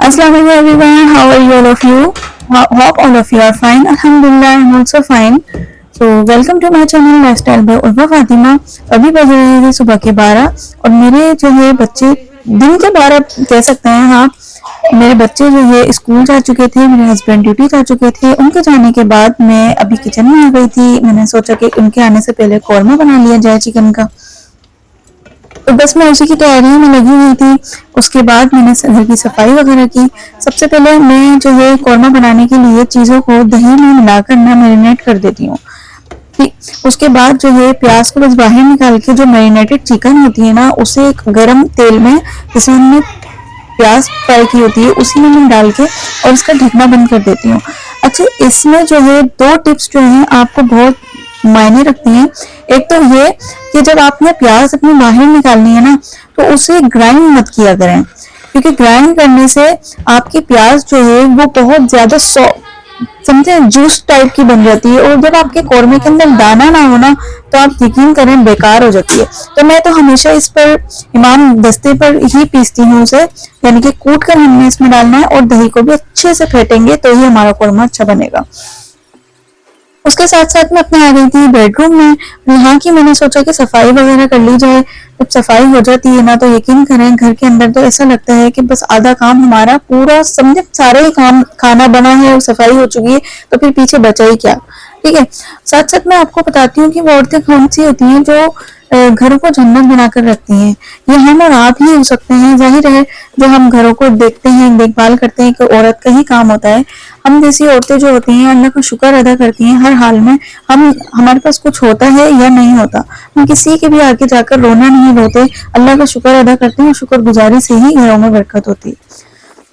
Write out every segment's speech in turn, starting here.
Assalamu alaikum everyone. How are you all of you? Hope all of you are fine. Alhamdulillah, I'm also fine. So welcome to my channel Lifestyle by Urwa Fatima. अभी बज रहे थे सुबह के 12 और मेरे जो है बच्चे दिन के 12 कह सकते हैं. हाँ, मेरे बच्चे जो है स्कूल जा चुके थे, मेरे हस्बैंड ड्यूटी जा चुके थे. उनके जाने के बाद मैं अभी किचन में आ गई थी. मैंने सोचा कि उनके आने से पहले कौरमा बना लिया जाए चिकन का. तो बस मैं उसी की तैयारियों में लगी हुई थी. उसके बाद मैंने घर की सफाई वगैरह की. सबसे पहले मैं जो है कौरमा बनाने के लिए चीज़ों को दही में मिलाकर मैं मैरिनेट कर देती हूँ. उसके बाद जो है प्याज को बस बाहर निकाल के जो मैरिनेटेड चिकन होती है ना, उसे एक गरम तेल में जैसे हमने प्याज फ्राई की होती है उसी में मैं डाल के और इसका ढकना बंद कर देती हूँ. अच्छा, इसमें जो है 2 टिप्स जो हैं आपको बहुत मायने रखती हैं. एक तो ये कि जब आपने प्याज अपनी बाहर निकालनी है ना, तो उसे ग्राइंड मत किया करें, क्योंकि ग्राइंड करने से आपकी प्याज जो है वो बहुत ज्यादा समझे जूस टाइप की बन जाती है, और जब आपके कौरमे के अंदर दाना ना हो ना, तो आप यकीन करें बेकार हो जाती है. तो मैं तो हमेशा इस पर इमाम दस्ते पर ही पीसती हूँ उसे, यानी कि कूट कर हमने इसमें डालना है और दही को भी अच्छे से फेंटेंगे तो ही हमारा कौरमा अच्छा बनेगा. उसके साथ साथ मैं अपने आ गई थी बेडरूम में. यहाँ की मैंने सोचा कि सफाई वगैरह कर ली जाए. जब सफाई हो जाती है ना, तो यकीन करें घर के अंदर तो ऐसा लगता है कि बस आधा काम हमारा पूरा समझे, सारे ही काम, खाना बना है, सफाई हो चुकी है, तो फिर पीछे बचा ही क्या. ठीक है. साथ साथ मैं आपको बताती हूँ कि वो औरतें कौन सी होती हैं जो घरों को जन्नत बनाकर रखती हैं. ये हम और आप ही हो सकते हैं. जाहिर है जो हम घरों को देखते हैं, देखभाल करते हैं, कि औरत का ही काम होता है. हम जैसी औरतें जो होती हैं अल्लाह का शुक्र अदा करती हैं हर हाल में. हमारे पास कुछ होता है या नहीं होता, हम किसी के भी आगे जाकर रोना नहीं रोते, अल्लाह का शुक्र अदा करते हैं, और शुक्र गुजारी से ही घरों में बरकत होती है.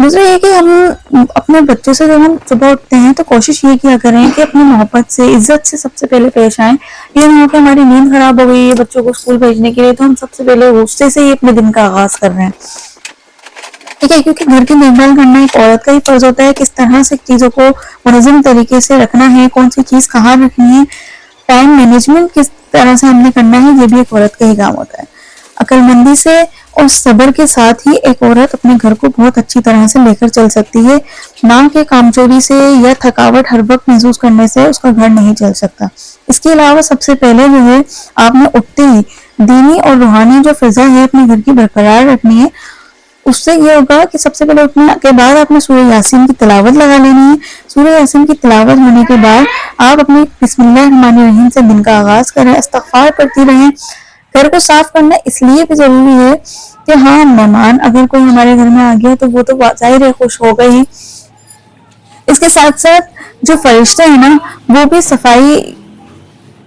दूसरा ये कि हम अपने बच्चों से जब हम सुबह उठते हैं तो कोशिश ये किया करें कि अपनी मोहब्बत से, इज्जत से सबसे पहले पेश आएं. ये नहीं हो कि हमारी नींद खराब हो गई है बच्चों को स्कूल भेजने के लिए, तो हम सबसे पहले गुस्से से ही अपने दिन का आगाज कर रहे हैं. ठीक है, क्योंकि घर की देखभाल करना एक औरत का ही फर्ज होता है. किस तरह से चीजों को मुनज़्ज़म तरीके से रखना है, कौन सी चीज कहाँ रखनी है, टाइम मैनेजमेंट किस तरह से हमने करना है, ये भी एक औरत का ही काम होता है. अक्लमंदी से और सब्र के साथ ही एक औरत अपने घर को बहुत अच्छी तरह से लेकर चल सकती है. ना कि कामचोरी से या थकावट हर वक्त महसूस करने से उसका घर नहीं चल सकता. इसके अलावा सबसे पहले जो है आपने उठते ही दीनी और रूहानी जो फिजा है अपने घर की बरकरार रखनी है. उससे ये होगा कि सबसे पहले उठने के बाद आपने सूरह यासीन की तिलावत लगा लेनी है. सूरह यासीन की तिलावत होने के बाद आप अपने बिस्मिल्लाहिर्रहमानिर्रहीम से दिन का आगाज करें, इस्तग़फ़ार करती रहें. घर को साफ करना इसलिए भी जरूरी है कि हाँ, मेहमान अगर कोई हमारे घर में आ गया तो वो तो जाहिर है खुश होगा ही. इसके साथ साथ जो फरिश्ते हैं ना, वो भी सफाई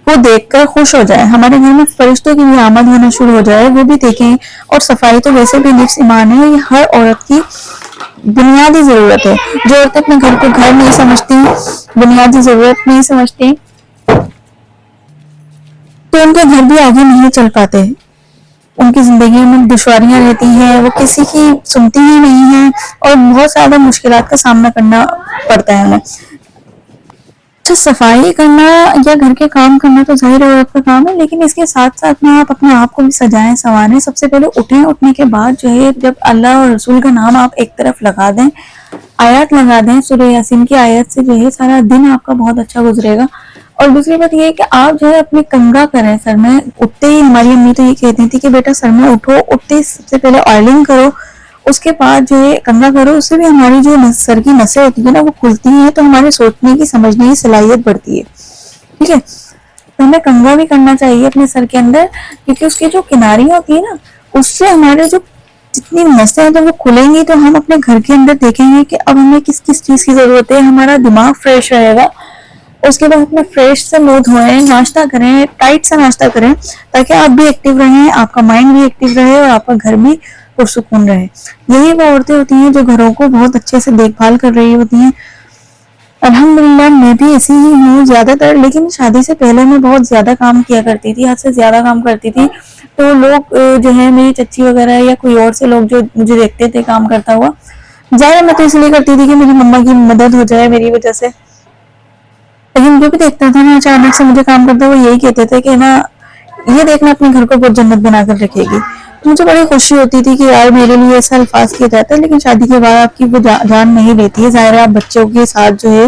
को देखकर खुश हो जाए. हमारे घर में फरिश्तों की भी आमद होना शुरू हो जाए, वो भी देखें. और सफाई तो वैसे भी निफ्स ईमान है, ये हर औरत की बुनियादी जरूरत है. जो औरतें अपने घर को घर नहीं समझती, बुनियादी जरूरत नहीं समझती, तो उनके घर भी आगे नहीं चल पाते. उनकी जिंदगी में दुश्वारियां रहती हैं, वो किसी की सुनती ही नहीं है, और बहुत ज्यादा मुश्किलात का सामना करना पड़ता है उन्हें. तो सफाई करना या घर के काम करना तो जाहिर औरत का काम है, लेकिन इसके साथ साथ में आप अपने आप को भी सजाएं संवारें. सबसे पहले उठें, उठने के बाद जो है जब अल्लाह और रसूल का नाम आप एक तरफ लगा दें, आयत लगा दें, सूरह यासीन की आयत से जो है सारा दिन आपका बहुत अच्छा गुजरेगा. और दूसरी बात ये है कि आप जो है अपनी कंघा करें सर में. उठते ही हमारी अम्मी तो ये कहती थी कि बेटा सर में उठो, उठते ही सबसे पहले ऑयलिंग करो, उसके बाद जो है कंघा करो. उससे भी हमारी जो सर की नसें होती है ना, वो खुलती हैं, तो हमारे सोचने की, समझने की सलाहियत बढ़ती है. ठीक है, तो हमें कंघा भी करना चाहिए अपने सर के अंदर, क्योंकि उसकी जो किनारियां होती है ना, उससे हमारे जो जितनी नसें हैं तो वो खुलेंगी, तो हम अपने घर के अंदर देखेंगे कि अब हमें किस किस चीज की जरूरत है. हमारा दिमाग फ्रेश रहेगा. उसके बाद अपने फ्रेश से मुंह धोएं, नाश्ता करें, टाइट सा नाश्ता करें, ताकि आप भी एक्टिव रहें, आपका माइंड भी एक्टिव रहे, और आपका घर भी पुरसुकून रहे. यही वो औरतें होती हैं जो घरों को बहुत अच्छे से देखभाल कर रही होती हैं. अल्हम्दुलिल्लाह मैं भी ऐसी ही हूँ ज्यादातर, लेकिन शादी से पहले मैं बहुत ज्यादा काम किया करती थी, हद से ज्यादा काम करती थी. तो लोग जो है मेरी चच्ची वगैरह या कोई और से लोग जो मुझे देखते थे काम करता हुआ, ज्यादा मैं तो इसलिए करती थी कि मेरी मम्मा की मदद हो जाए मेरी वजह से. लेकिन जो भी देखता था ना अचानक से मुझे काम करता, वो यही कहते थे कि ना ये देखना अपने घर को बहुत जन्नत बनाकर रखेगी. مجھے بڑی خوشی ہوتی تھی کہ یار میرے لیے ایسا الفاظ کیا جاتا ہے، لیکن شادی کے بعد آپ کی وہ جان نہیں لیتی ہے، ظاہر ہے آپ بچوں کے ساتھ جو ہے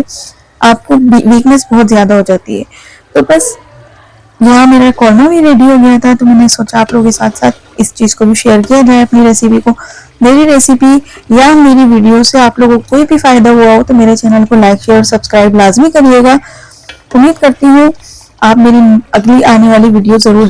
آپ کو ویکنس بہت زیادہ ہو جاتی ہے. تو بس یہاں میرا قورمہ بھی ریڈی ہو گیا تھا، تو میں نے سوچا آپ لوگوں کے ساتھ ساتھ اس چیز کو بھی شیئر کیا جائے، اپنی ریسیپی کو. میری ریسیپی یا میری ویڈیو سے آپ لوگوں کو کوئی بھی فائدہ ہوا ہو تو میرے چینل کو لائک شیئر سبسکرائب لازمی کریے گا. امید کرتی ہوں آپ میری اگلی آنے والی ویڈیو ضرور